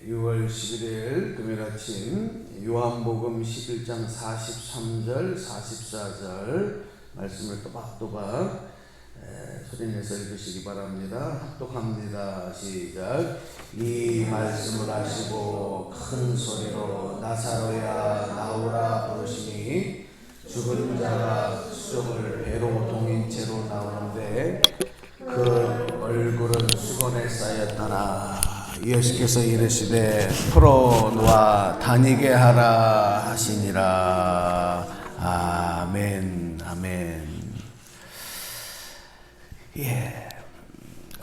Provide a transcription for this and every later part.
6월 11일 금요일 아침 요한복음 11장 43절 44절 말씀을 또박또박 소리내서 읽으시기 바랍니다. 합독합니다. 시작. 이 말씀을 하시고 큰 소리로 나사로야 나오라 부르시니 죽은 자가 수족을 배로 동인 채로 나오는데 그 얼굴은 수건에 쌓였더라. 예수께서 이르시되 풀어놓아 다니게 하라 하시니라. 아멘. 아멘. 예,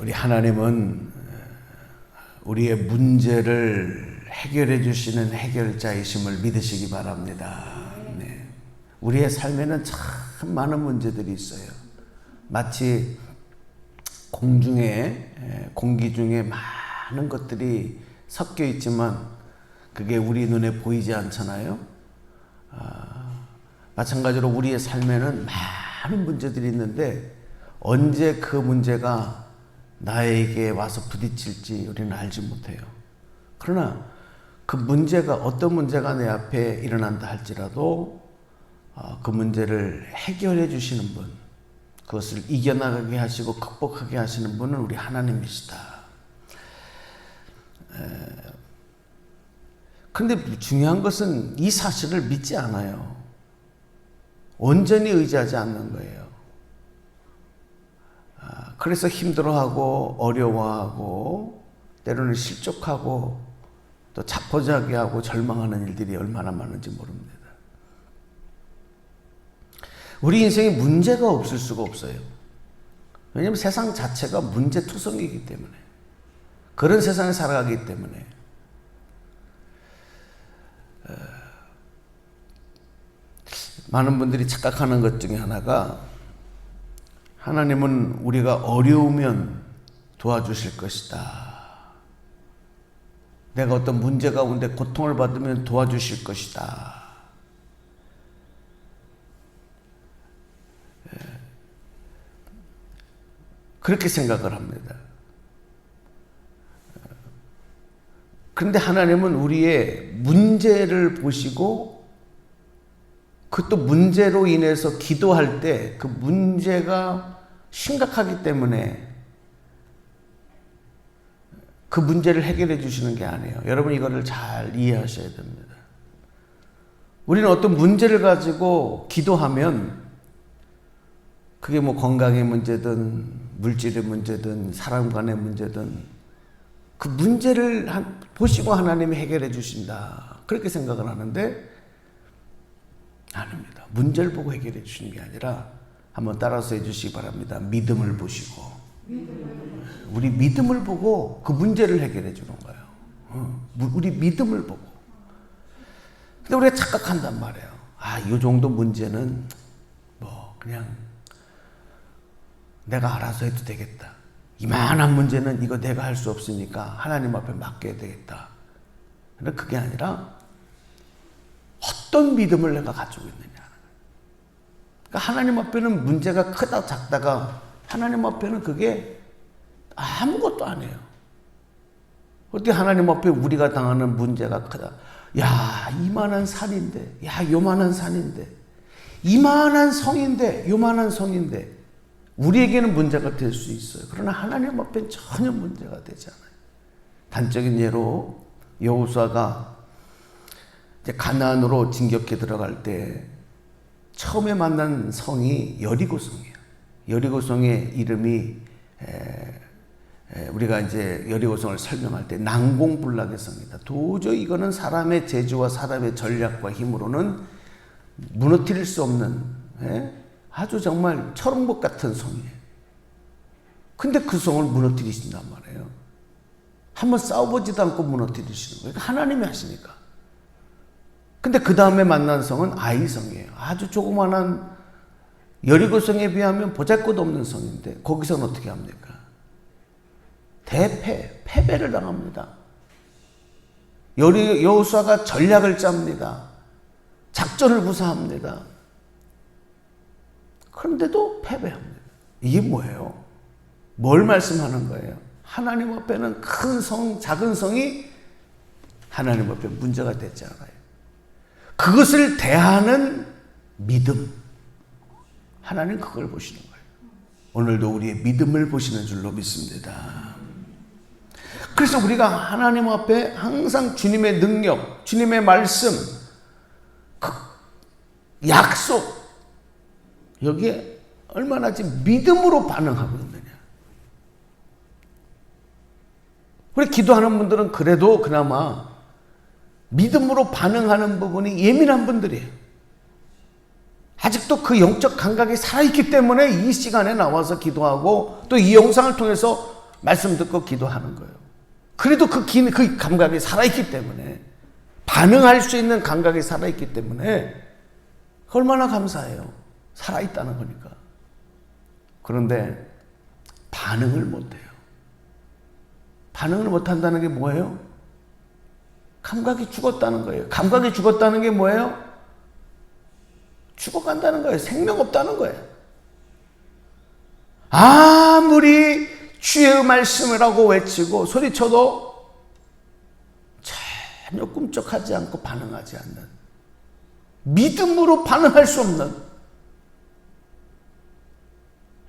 우리 하나님은 우리의 문제를 해결해 주시는 해결자이심을 믿으시기 바랍니다. 네. 우리의 삶에는 참 많은 문제들이 있어요. 마치 공기 중에 많은 것들이 섞여 있지만 그게 우리 눈에 보이지 않잖아요. 마찬가지로 우리의 삶에는 많은 문제들이 있는데 언제 그 문제가 나에게 와서 부딪힐지 우리는 알지 못해요. 그러나 그 문제가 어떤 문제가 내 앞에 일어난다 할지라도 그 문제를 해결해 주시는 분, 그것을 이겨나가게 하시고 극복하게 하시는 분은 우리 하나님이시다. 그런데 중요한 것은 이 사실을 믿지 않아요. 온전히 의지하지 않는 거예요. 그래서 힘들어하고 어려워하고 때로는 실족하고 또 자포자기하고 절망하는 일들이 얼마나 많은지 모릅니다. 우리 인생에 문제가 없을 수가 없어요. 왜냐하면 세상 자체가 문제투성이기 때문에, 그런 세상에 살아가기 때문에. 많은 분들이 착각하는 것 중에 하나가 하나님은 우리가 어려우면 도와주실 것이다. 내가 어떤 문제 가운데 고통을 받으면 도와주실 것이다. 그렇게 생각을 합니다. 그런데 하나님은 우리의 문제를 보시고 그것도 문제로 인해서 기도할 때 그 문제가 심각하기 때문에 그 문제를 해결해 주시는 게 아니에요. 여러분 이거를 잘 이해하셔야 됩니다. 우리는 어떤 문제를 가지고 기도하면 그게 뭐 건강의 문제든 물질의 문제든 사람 간의 문제든 그 문제를 보시고 하나님이 해결해 주신다. 그렇게 생각을 하는데 아닙니다. 문제를 보고 해결해 주시는 게 아니라 한번 따라서 해주시기 바랍니다. 믿음을 보시고 우리 믿음을 보고 그 문제를 해결해 주는 거예요. 우리 믿음을 보고. 근데 우리가 착각한단 말이에요. 이 정도 문제는 뭐 그냥 내가 알아서 해도 되겠다. 이만한 문제는 이거 내가 할 수 없으니까 하나님 앞에 맡겨야 되겠다. 근데 그게 아니라 어떤 믿음을 내가 가지고 있느냐. 그러니까 하나님 앞에는 문제가 크다 작다가 하나님 앞에는 그게 아무것도 아니에요. 어떻게 하나님 앞에 우리가 당하는 문제가 크다. 야, 이만한 산인데, 야, 요만한 산인데, 이만한 성인데, 요만한 성인데, 우리에게는 문제가 될 수 있어요. 그러나 하나님 앞에는 전혀 문제가 되지 않아요. 단적인 예로 여호수아가 가나안으로 진격해 들어갈 때 처음에 만난 성이 여리고성이에요. 여리고성의 이름이 우리가 이제 여리고성을 설명할 때 난공불락의 성이다. 도저히 이거는 사람의 재주와 사람의 전략과 힘으로는 무너뜨릴 수 없는 아주 정말 철옹복 같은 성이에요. 근데 그 성을 무너뜨리신단 말이에요. 한번 싸워보지도 않고 무너뜨리시는 거예요. 하나님이 하시니까. 근데 그 다음에 만난 성은 아이성이에요. 아주 조그만한 여리고성에 비하면 보잘것없는 성인데 거기서는 어떻게 합니까? 패배를 당합니다. 여호수아가 전략을 짭니다. 작전을 구사합니다. 그런데도 패배합니다. 이게 뭐예요? 뭘 말씀하는 거예요? 하나님 앞에는 큰 성, 작은 성이 하나님 앞에 문제가 되지 않아요. 그것을 대하는 믿음, 하나님 그걸 보시는 거예요. 오늘도 우리의 믿음을 보시는 줄로 믿습니다. 그래서 우리가 하나님 앞에 항상 주님의 능력, 주님의 말씀, 그 약속, 여기에 얼마나 지금 믿음으로 반응하고 있느냐. 우리 기도하는 분들은 그래도 그나마 믿음으로 반응하는 부분이 예민한 분들이에요. 아직도 그 영적 감각이 살아있기 때문에 이 시간에 나와서 기도하고 또 이 영상을 통해서 말씀 듣고 기도하는 거예요. 그래도 그 감각이 살아있기 때문에, 반응할 수 있는 감각이 살아있기 때문에 얼마나 감사해요. 살아있다는 거니까. 그런데 반응을 못해요. 반응을 못한다는 게 뭐예요? 감각이 죽었다는 거예요. 감각이 죽었다는 게 뭐예요? 죽어간다는 거예요. 생명 없다는 거예요. 아무리 주의 말씀이라고 외치고 소리쳐도 전혀 꿈쩍하지 않고 반응하지 않는, 믿음으로 반응할 수 없는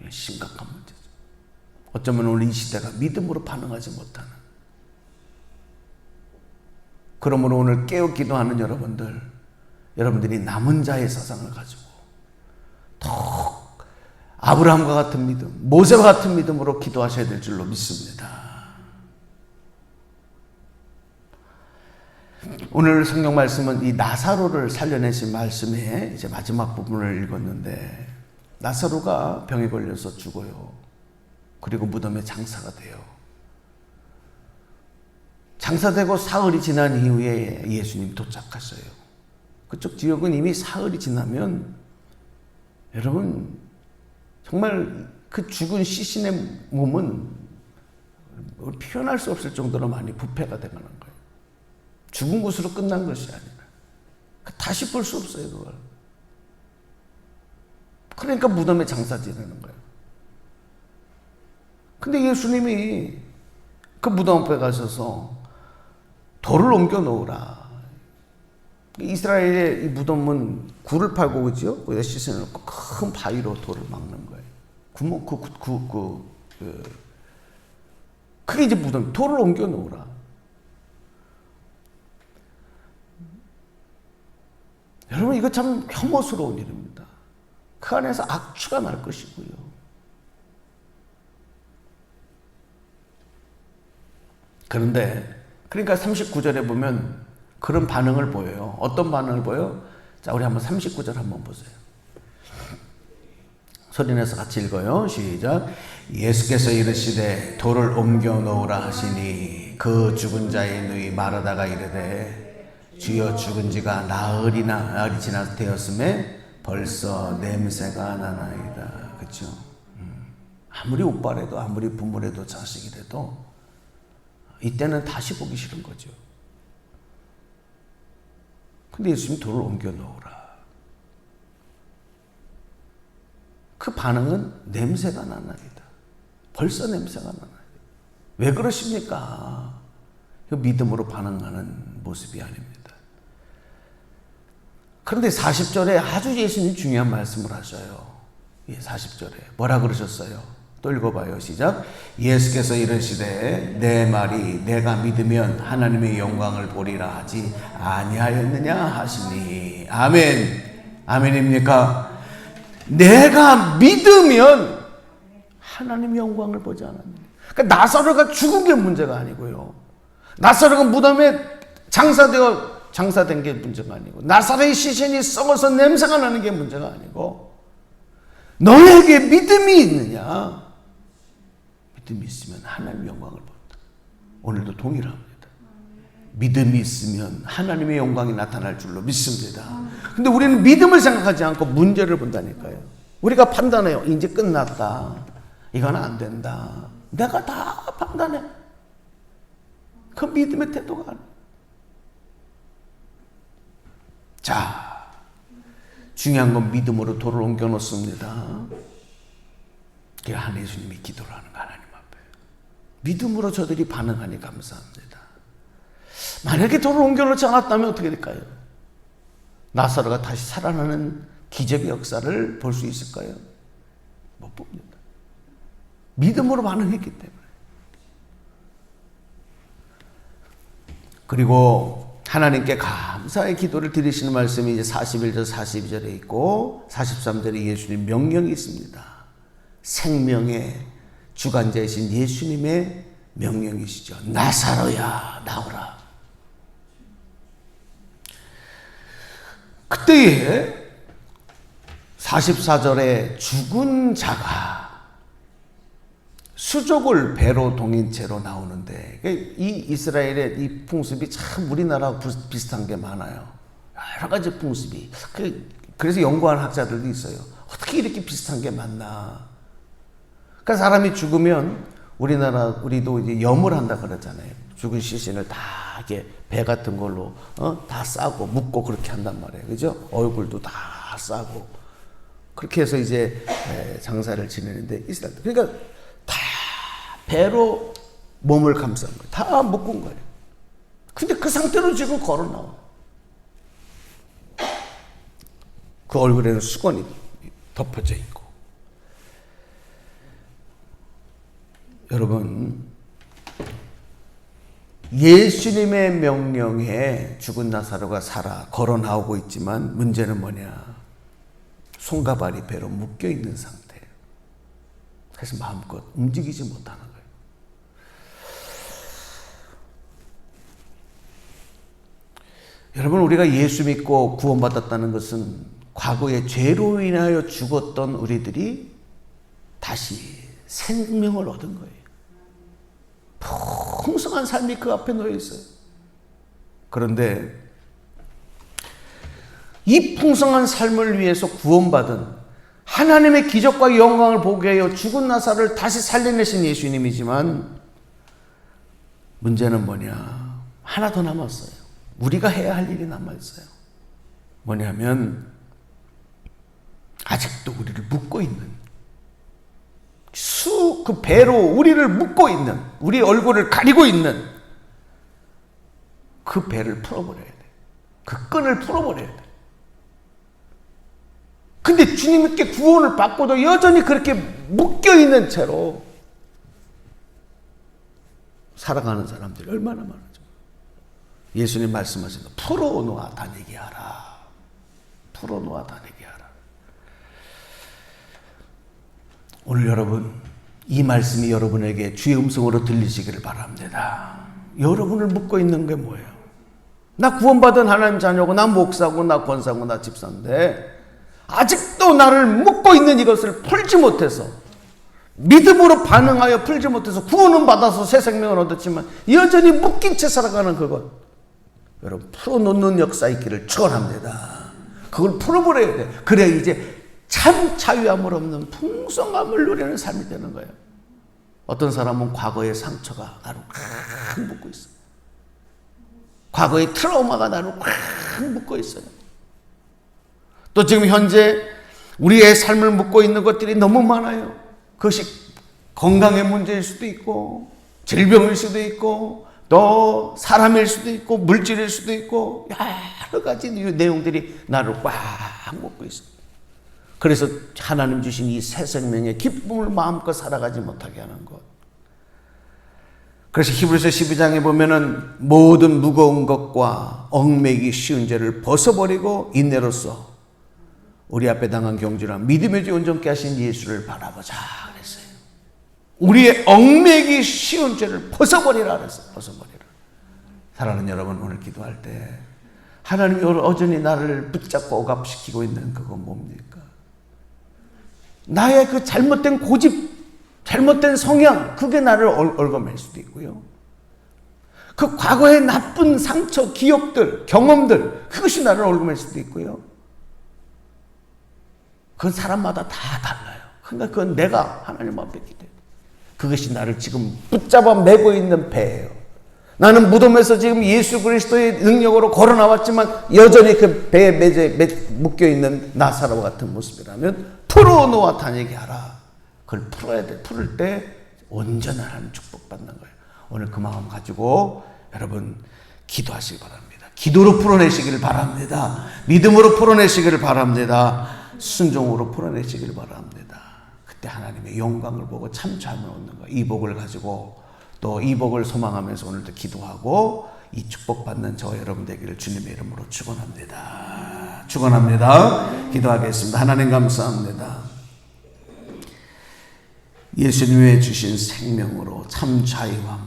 심각한 문제죠. 어쩌면 오늘 이 시대가 믿음으로 반응하지 못하는. 그러므로 오늘 깨어 기도하는 여러분들이 남은 자의 사상을 가지고 더욱 아브라함과 같은 믿음, 모세와 같은 믿음으로 기도하셔야 될 줄로 믿습니다. 오늘 성경 말씀은 이 나사로를 살려내신 말씀의 이제 마지막 부분을 읽었는데, 나사로가 병에 걸려서 죽어요. 그리고 무덤에 장사가 돼요. 장사되고 사흘이 지난 이후에 예수님이 도착하셔요. 그쪽 지역은 이미 사흘이 지나면 여러분 정말 그 죽은 시신의 몸은 표현할 수 없을 정도로 많이 부패가 되가는 거예요. 죽은 것으로 끝난 것이 아니라 다시 볼 수 없어요, 그걸. 그러니까 무덤에 장사 지내는 거예요. 근데 예수님이 그 무덤 앞에 가셔서 돌을 옮겨 놓으라. 이스라엘의 이 무덤은 굴을 팔고, 그죠? 거기다 씻어놓고 큰 바위로 돌을 막는 거예요. 그게 이제 무덤, 돌을 옮겨 놓으라. 여러분, 이거 참 혐오스러운 일입니다. 그 안에서 악취가 날 것이고요. 그러니까 39절에 보면 그런 반응을 보여요. 어떤 반응을 보여요? 자, 우리 한번 39절 한번 보세요. 소리내서 같이 읽어요. 시작. 예수께서 이르시되 돌을 옮겨 놓으라 하시니 그 죽은 자의 누이 마르다가 이르되 주여 죽은 지가 나흘이 지나 되었음에 벌써 냄새가 나나이다. 그렇죠? 아무리 오빠래도 아무리 부모래도 자식이래도 이때는 다시 보기 싫은 거죠. 근데 예수님이 돌을 옮겨 놓으라. 그 반응은 냄새가 나나이다. 벌써 냄새가 나나이다. 왜 그러십니까? 믿음으로 반응하는 모습이 아닙니다. 그런데 40절에 아주 예수님 중요한 말씀을 하셔요. 40절에 뭐라 그러셨어요? 또 읽어봐요. 시작. 예수께서 이르시되 내 말이 내가 믿으면 하나님의 영광을 보리라 하지 아니하였느냐 하시니. 아멘. 아멘입니까? 내가 믿으면 하나님의 영광을 보지 않았느냐. 그러니까 나사로가 죽은 게 문제가 아니고요. 나사로가 무덤에 장사된 게 문제가 아니고, 나사로의 시신이 썩어서 냄새가 나는 게 문제가 아니고, 너에게 믿음이 있느냐? 믿음이 있으면 하나님의 영광을 본다. 오늘도 동일합니다. 믿음이 있으면 하나님의 영광이 나타날 줄로 믿습니다. 근데 우리는 믿음을 생각하지 않고 문제를 본다니까요. 우리가 판단해요. 이제 끝났다. 이건 안 된다. 내가 다 판단해. 그 믿음의 태도가 아니에요. 자, 중요한 건 믿음으로 돌을 옮겨 놓습니다. 그래야 예수님이 기도를 하는 거, 하나님 앞에. 믿음으로 저들이 반응하니 감사합니다. 만약에 돌을 옮겨놓지 않았다면 어떻게 될까요? 나사로가 다시 살아나는 기적의 역사를 볼 수 있을까요? 못 봅니다. 믿음으로 반응했기 때문에. 그리고 하나님께 감사의 기도를 드리시는 말씀이 이제 41절 42절에 있고 43절에 예수님 명령이 있습니다. 생명의 주관자이신 예수님의 명령이시죠. 나사로야 나오라. 그때에 44절에 죽은 자가 수족을 배로 동인 채로 나오는데, 이 이스라엘의 이 풍습이 참 우리나라하고 비슷한 게 많아요. 여러 가지 풍습이. 그래서 연구하는 학자들도 있어요. 어떻게 이렇게 비슷한 게 많나. 그러니까 사람이 죽으면 우리도 이제 염을 한다 그러잖아요. 죽은 시신을 다 이렇게 배 같은 걸로 다 싸고 묶고 그렇게 한단 말이에요. 그죠? 얼굴도 다 싸고. 그렇게 해서 이제 장사를 지내는데, 이스라엘. 그러니까 다 배로 몸을 감싼 거예요. 다 묶은 거예요. 근데 그 상태로 지금 걸어 나와. 그 얼굴에는 수건이 덮어져 있고. 여러분, 예수님의 명령에 죽은 나사로가 살아 걸어 나오고 있지만 문제는 뭐냐? 손과 발이 배로 묶여 있는 상태예요. 그래서 마음껏 움직이지 못하는 거예요. 여러분, 우리가 예수 믿고 구원받았다는 것은 과거에 죄로 인하여 죽었던 우리들이 다시 생명을 얻은 거예요. 풍성한 삶이 그 앞에 놓여 있어요. 그런데 이 풍성한 삶을 위해서 구원받은 하나님의 기적과 영광을 보게 하여 죽은 나사로를 다시 살려내신 예수님이지만 문제는 뭐냐? 하나 더 남았어요. 우리가 해야 할 일이 남아있어요. 뭐냐면 아직도 우리를 묶고 있는, 그 배로 우리를 묶고 있는, 우리 얼굴을 가리고 있는 그 배를 풀어버려야 돼. 그 끈을 풀어버려야 돼. 근데 주님께 구원을 받고도 여전히 그렇게 묶여있는 채로 살아가는 사람들이 얼마나 많아져. 예수님 말씀하신 거, 풀어놓아 다니게 하라. 풀어놓아 다니게 하라. 오늘 여러분, 이 말씀이 여러분에게 주의 음성으로 들리시기를 바랍니다. 여러분을 묶고 있는 게 뭐예요? 나 구원받은 하나님 자녀고, 나 목사고, 나 권사고, 나 집사인데 아직도 나를 묶고 있는 이것을 풀지 못해서, 믿음으로 반응하여 풀지 못해서 구원은 받아서 새 생명을 얻었지만 여전히 묶인 채 살아가는 그것, 여러분 풀어놓는 역사 있기를 축원합니다. 그걸 풀어버려야 돼. 그래 이제 참 자유함을 없는 풍성함을 누리는 삶이 되는 거예요. 어떤 사람은 과거의 상처가 나를 꽉 묶고 있어요. 과거의 트라우마가 나를 꽉 묶고 있어요. 또 지금 현재 우리의 삶을 묶고 있는 것들이 너무 많아요. 그것이 건강의 문제일 수도 있고, 질병일 수도 있고, 또 사람일 수도 있고, 물질일 수도 있고, 여러 가지 내용들이 나를 꽉 묶고 있어요. 그래서 하나님 주신 이 새 생명의 기쁨을 마음껏 살아가지 못하게 하는 것. 그래서 히브리서 12장에 보면은 모든 무거운 것과 얽매이기 쉬운 죄를 벗어버리고 인내로서 우리 앞에 당한 경주랑 믿음의 주 온전케 하신 예수를 바라보자 그랬어요. 우리의 얽매이기 쉬운 죄를 벗어버리라 그랬어요. 벗어버리라. 사랑하는 여러분, 오늘 기도할 때 하나님이 여전히 나를 붙잡고 억압시키고 있는 그건 뭡니까? 나의 그 잘못된 고집, 잘못된 성향, 그게 나를 얽어맬 수도 있고요. 그 과거의 나쁜 상처, 기억들, 경험들, 그것이 나를 얽어맬 수도 있고요. 그건 사람마다 다 달라요. 그러니까 그건 내가 하나님 앞에 기대요. 그것이 나를 지금 붙잡아 매고 있는 배예요. 나는 무덤에서 지금 예수 그리스도의 능력으로 걸어 나왔지만 여전히 그 배에 묶여있는 나사로 같은 모습이라면 풀어놓아 다니게 하라. 그걸 풀어야 돼. 풀을 때 온전한 하나님 축복받는 거예요. 오늘 그 마음 가지고 여러분 기도하시기 바랍니다. 기도로 풀어내시기를 바랍니다. 믿음으로 풀어내시기를 바랍니다. 순종으로 풀어내시기를 바랍니다. 그때 하나님의 영광을 보고 참 잘 얻는 거예요. 이 복을 가지고 또 이 복을 소망하면서 오늘도 기도하고 이 축복받는 저와 여러분 되기를 주님의 이름으로 축원합니다. 축원합니다. 기도하겠습니다. 하나님 감사합니다. 예수님의 주신 생명으로 참 자유함,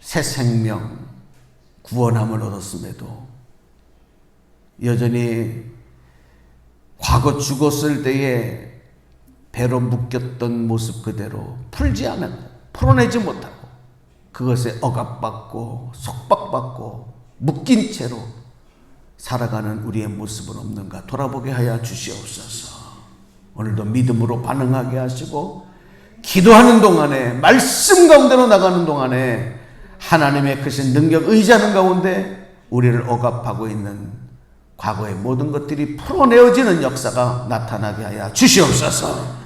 새 생명, 구원함을 얻었음에도 여전히 과거 죽었을 때에 배로 묶였던 모습 그대로 풀지 않았고 풀어내지 못하고 그것에 억압받고 속박받고 묶인 채로 살아가는 우리의 모습은 없는가 돌아보게 하여 주시옵소서. 오늘도 믿음으로 반응하게 하시고 기도하는 동안에 말씀 가운데로 나가는 동안에 하나님의 크신 능력 의지하는 가운데 우리를 억압하고 있는 과거의 모든 것들이 풀어내어지는 역사가 나타나게 하여 주시옵소서.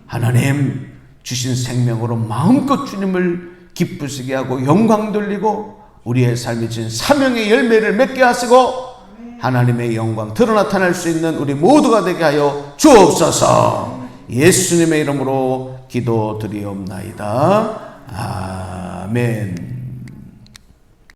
하나님 주신 생명으로 마음껏 주님을 기쁘시게 하고 영광 돌리고 우리의 삶이 진 사명의 열매를 맺게 하시고 하나님의 영광 드러 나타날 수 있는 우리 모두가 되게 하여 주옵소서. 예수님의 이름으로 기도드리옵나이다. 아멘.